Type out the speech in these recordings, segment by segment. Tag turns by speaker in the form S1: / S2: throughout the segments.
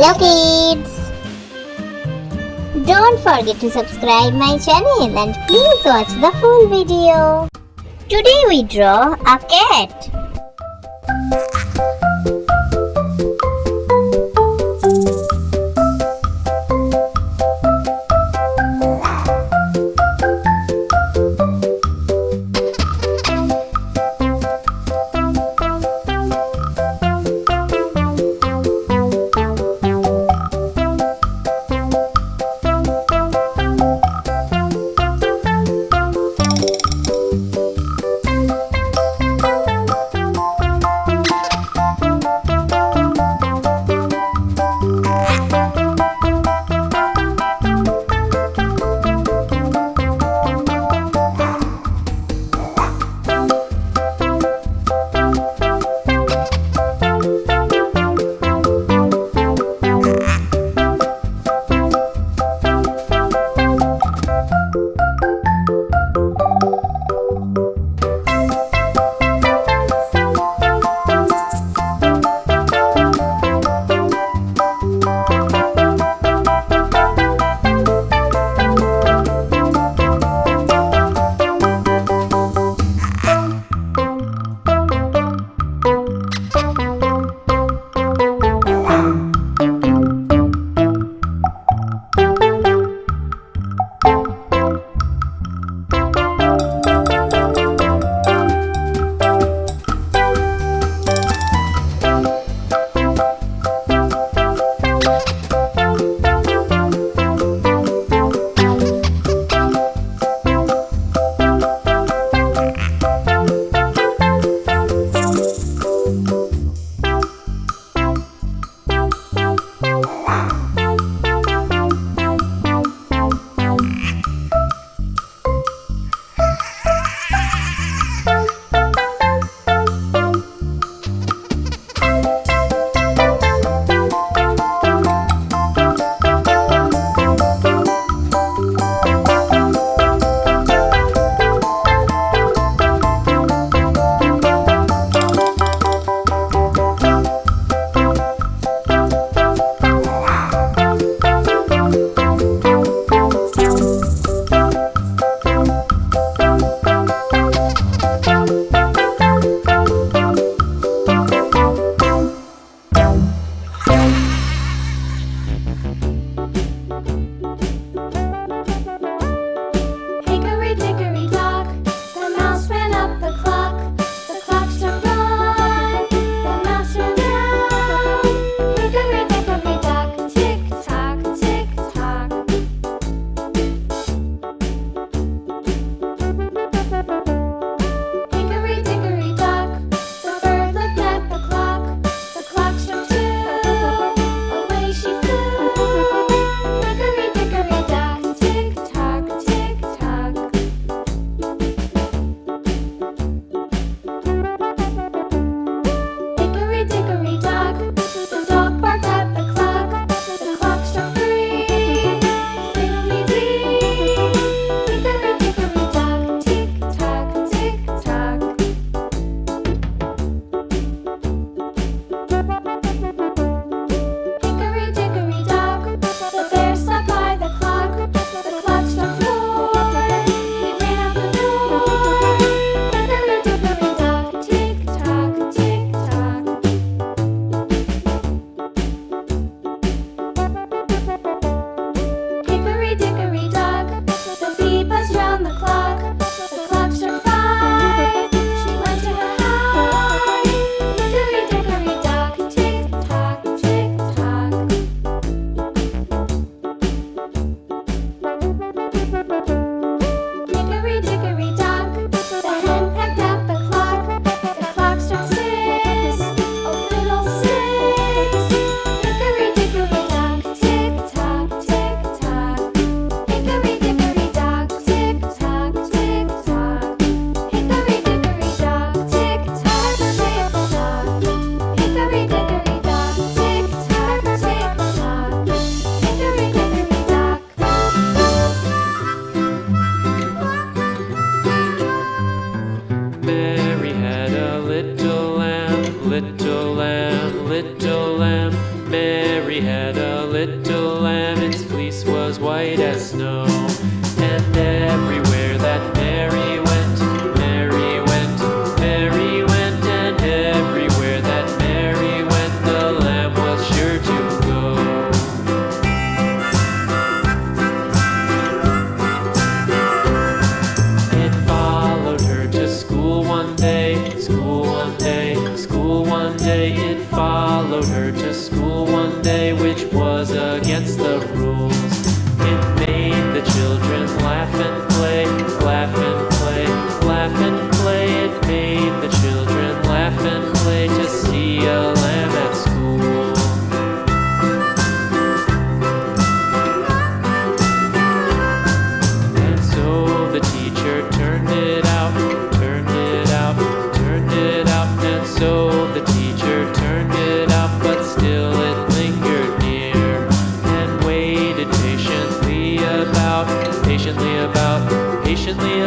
S1: Hello kids! Don't forget to subscribe my channel and please watch the full video. Today we draw a cat.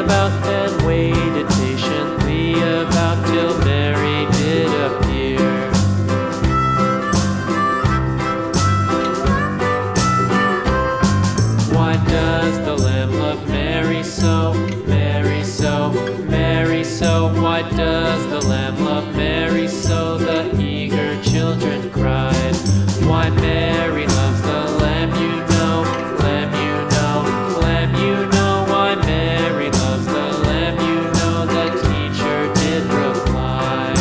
S2: about and waited patiently about till Mary did appear. Why does the lamb love Mary so? Mary so, Mary so. Why does the lamb love Mary so? The eager children cried. Why Mary loves the lamb, you know, lamb, you know, lamb, you know. Why Mary loves the lamb, you know, the teacher did reply.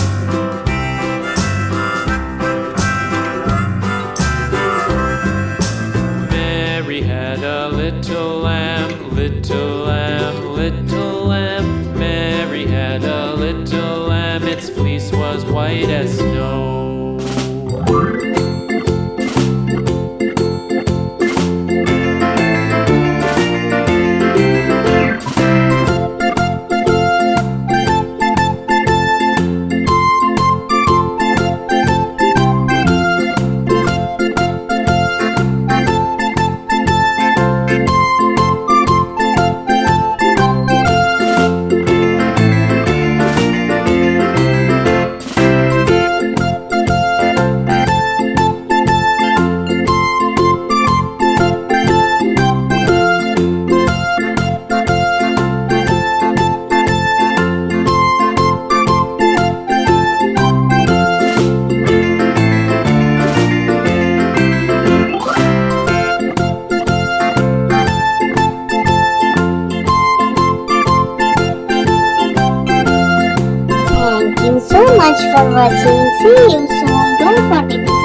S2: Mary had a little lamb, little lamb, little lamb. Mary had a little lamb, its fleece was white as snow.
S1: Thank you so much for watching. See you soon. Don't forget to